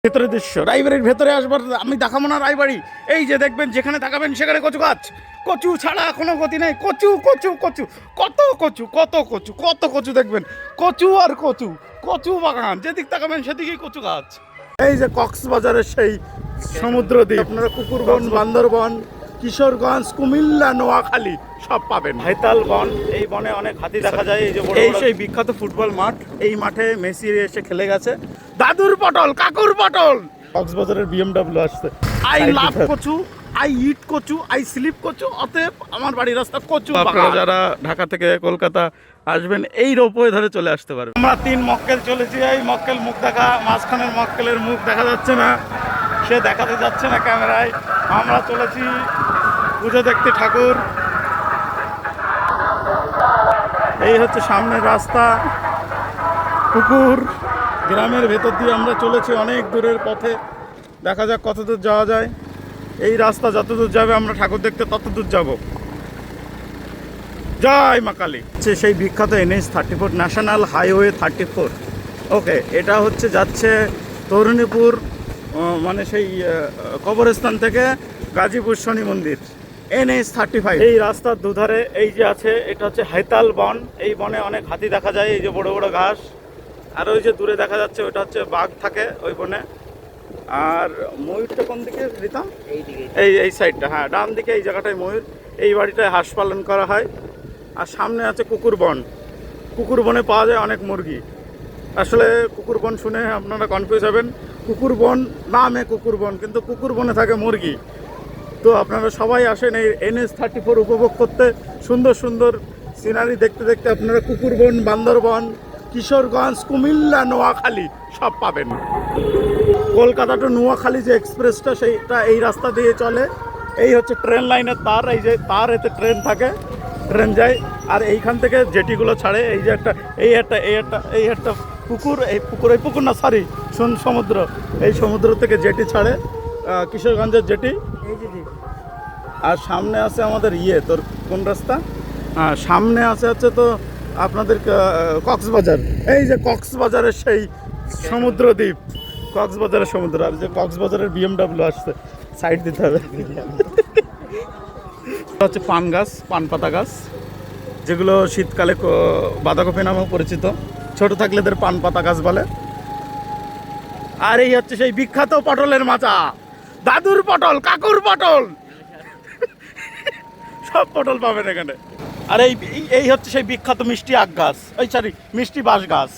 ভেতরে দৃশ্য রায়বাড়ির ভেতরে আসবার আমি দেখাবো না রায়বাড়ি। এই যে দেখবেন যেখানে তাকাবেন সেখানে কচু গাছ, কচু ছাড়া কোনো গতি নেই। কচু কচু কচু, কত কচু কত কচু কত কচু দেখবেন, কচু আর কচু, কচু বাগান, যেদিক তাকাবেন সেদিকেই কচু গাছ। এই যে কক্সবাজারের সেই সমুদ্র দ্বীপ, আপনারা কুকুরবন, বান্দরবন, কিশোরগঞ্জ, কুমিল্লা, নোয়াখালী সব পাবেন। হাইতাল বন, এই বনে অনেক হাতি দেখা যায়। এই যে এই সেই বিখ্যাত ফুটবল মাঠ, এই মাঠে মেসি এসে খেলে গেছে। দাদুর পটল, কাকুর পটল। কক্সবাজারের বিএমডব্লিউ আসছে। আই লাভ কচু, আই ইট কচু, আই স্লিপ কচু, অতএব আমার বাড়ির রাস্তা কচু। আপনারা যারা ঢাকা থেকে কলকাতা আসবেন এই রোপওয়ে ধরে চলে আসতে পারবেন। আমরা 3 মক্কেল চলেছি। এই মক্কেল মুখ দেখা, মাঝখানের মক্কেলের মুখ দেখা যাচ্ছে না, সে দেখাতে যাচ্ছে না ক্যামেরায়। আমরা চলেছি পুজো দেখতে ঠাকুর। এই হচ্ছে সামনের রাস্তা, পুকুর, গ্রামের ভেতর দিয়ে আমরা চলেছি অনেক দূরের পথে। দেখা যাক কত দূর যাওয়া যায়। এই রাস্তা যত দূর যাবে আমরা ঠাকুর দেখতে তত দূর যাব। জয় মা কালী। সেই বিখ্যাত NH-34 ন্যাশনাল হাইওয়ে 34। ওকে, এটা হচ্ছে যাচ্ছে তরুণীপুর, মানে সেই কবরস্থান থেকে গাজীপুর শনি মন্দির। NH-35 এই রাস্তার দুধারে এই যে আছে, এটা হচ্ছে হাইতাল বন। এই বনে অনেক হাতি দেখা যায়। এই যে বড় বড় ঘাস, আর ওই যে দূরে দেখা যাচ্ছে ওটা হচ্ছে বাঘ থাকে ওই বনে। আর ময়ূরটা কোন দিকে দিতাম? এই সাইডটা, হ্যাঁ ডান দিকে এই জায়গাটায় ময়ূর। এই বাড়িটায় হাঁস পালন করা হয়। আর সামনে আছে কুকুর বন। কুকুর বনে পাওয়া যায় অনেক মুরগি। আসলে কুকুর বন শুনে আপনারা কনফিউজ হবেন। কুকুর বন নামে কুকুর বন, কিন্তু কুকুর বনে থাকে মুরগি। তো আপনারা সবাই আসেন এই NH-34 উপভোগ করতে। সুন্দর সুন্দর সিনারি দেখতে দেখতে আপনারা কুকুরবন, বান্দরবন, কিশোরগঞ্জ, কুমিল্লা, নোয়াখালী সব পাবেন। কলকাতা টু নোয়াখালী যে এক্সপ্রেসটা, সেইটা এই রাস্তা দিয়ে চলে। এই হচ্ছে ট্রেন লাইনের তার, এই যে তার, এতে ট্রেন থাকে, ট্রেন যায়। আর এইখান থেকে জেটিগুলো ছাড়ে। এই যে একটা পুকুর, এই পুকুর না, সরি, সমুদ্র। এই সমুদ্র থেকে জেটি ছাড়ে, কিশোরগঞ্জের জেটি। আর সামনে আছে আমাদের তোর কোন রাস্তা, সামনে আছে তো আপনাদের কক্সবাজার। এই যে কক্সবাজারের সেই সমুদ্র দ্বীপ, কক্সবাজারের সমুদ্র। আর যে কক্সবাজারের বিএমডব্লিউ আসছে, সাইড দিতে হবে। হচ্ছে পান গাছ, পান পাতা গাছ, যেগুলো শীতকালে বাঁধাকপি নামেও পরিচিত। ছোট থাকলে এদের পান পাতা গাছ বলে। আর এই হচ্ছে সেই বিখ্যাত পটলের মাচা, দাদুর পটল, কাকুর পটল, সব পটল পাবেন এখানে। আর এই হচ্ছে সেই বিখ্যাত মিষ্টি আখ গাছ, মিষ্টি বাঁশ গাছ।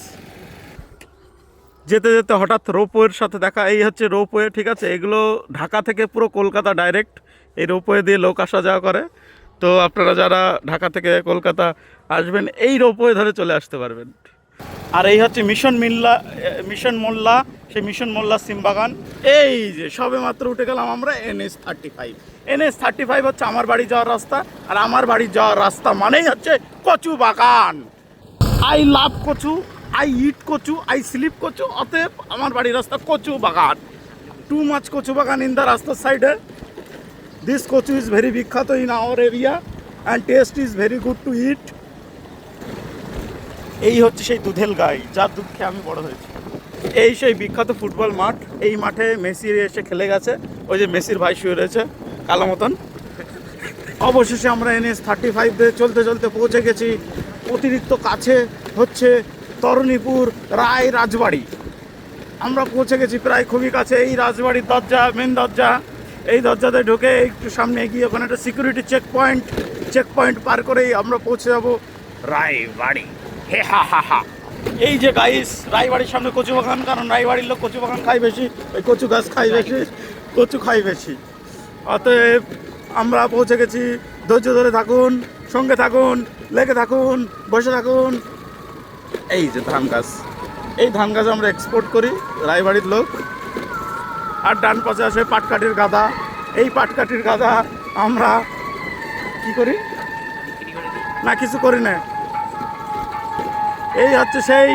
যেতে যেতে হঠাৎ রোপওয়ের সাথে দেখা। এই হচ্ছে রোপওয়ে, ঠিক আছে। এগুলো ঢাকা থেকে পুরো কলকাতা ডাইরেক্ট এই রোপওয়ে দিয়ে লোক আসা যাওয়া করে। তো আপনারা যারা ঢাকা থেকে কলকাতা আসবেন এই রোপওয়ে ধরে চলে আসতে পারবেন। আর এই হচ্ছে মিশন মোল্লা, সেই মিশন মোল্লা সিম বাগান। এই যে সবে মাত্র উঠে গেলাম আমরা NH-35 হচ্ছে আমার বাড়ি যাওয়ার রাস্তা। আর আমার বাড়ি যাওয়ার রাস্তা মানেই হচ্ছে কচু বাগান। আই লাভ কচু, আই ইট কচু, আই স্লিপ কচু, অতএব আমার বাড়ির রাস্তা কচু বাগান। টু মাচ কচু বাগান ইন দ্য রাস্তার সাইডে। দিস কচু ইজ ভেরি বিখ্যাত in our area and taste is very good to eat. এই হচ্ছে সেই দুধেল গাই, যার দুধ খেয়ে আমি বড় হয়েছি। এই সেই বিখ্যাত ফুটবল মাঠ, এই মাঠে মেসি এসে খেলে গেছে। ওই যে মেসির ভাই শুয়ে রয়েছে কালো মতন। অবশেষে আমরা NH-35 দিয়ে চলতে চলতে পৌঁছে গেছি। অতিরিক্ত কাছে হচ্ছে তরুণীপুর রায় রাজবাড়ি। আমরা পৌঁছে গেছি প্রায় খুবই কাছে। এই রাজবাড়ির দরজা, মেন দরজা। এই দরজাতে ঢুকে একটু সামনে এগিয়ে ওখানে একটা সিকিউরিটি চেক পয়েন্ট পার করেই আমরা পৌঁছে যাবো রায়বাড়ি। হে হা হা হা। এই যে গাইস, রায়বাড়ির সামনে কচু বাগান, কারণ রায়বাড়ির লোক কচু বাগান খায় বেশি, ওই কচু গাছ খায় বেশি, কচু খায় বেশি। অতএব আমরা পৌঁছে গেছি। ধৈর্য ধরে থাকুন, সঙ্গে থাকুন, লেগে থাকুন, বসে থাকুন। এই যে ধান গাছ, এই ধান গাছ আমরা এক্সপোর্ট করি, রায়বাড়ির লোক। আর ডান পাশে আসে পাটকাঠির গাদা। এই পাটকাঠির গাদা আমরা কি করি না, কিছু করি না। এই হচ্ছে সেই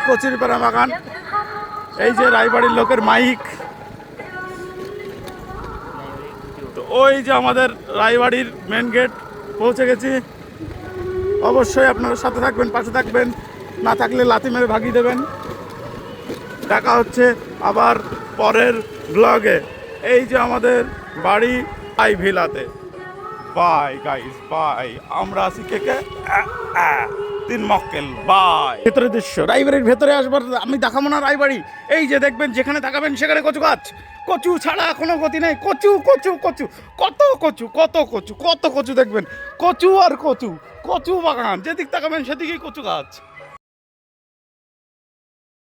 কচুরিপাড়া বাগান। এই যে রায়বাড়ির লোকের মাইক। তো ওই যে আমাদের রায়বাড়ির মেন গেট, পৌঁছে গেছি। অবশ্যই আপনারা সাথে থাকবেন, পাশে থাকবেন, না থাকলে লাথি মেরে ভাগিয়ে দেবেন। দেখা হচ্ছে আবার পরের ব্লগে। এই যে আমাদের বাড়ি আই ভিলাতে। Bye guys, bye. আমরা আছি কে কে তিন মক্কেল। বাই। ভেতরের দৃশ্য, রায়বাড়ির ভেতরে আসবার আমি দেখাবো না রায়বাড়ি। এই যে দেখবেন, যেখানে তাকাবেন সেখানে কচু গাছ। কচু ছাড়া কোনো গতি নেই। কচু কচু কচু, কত কচু, কত কচু, কত কচু দেখবেন। কচু আর কচু, কচু বাগান, যেদিক তাকাবেন সেদিকেই কচু গাছ।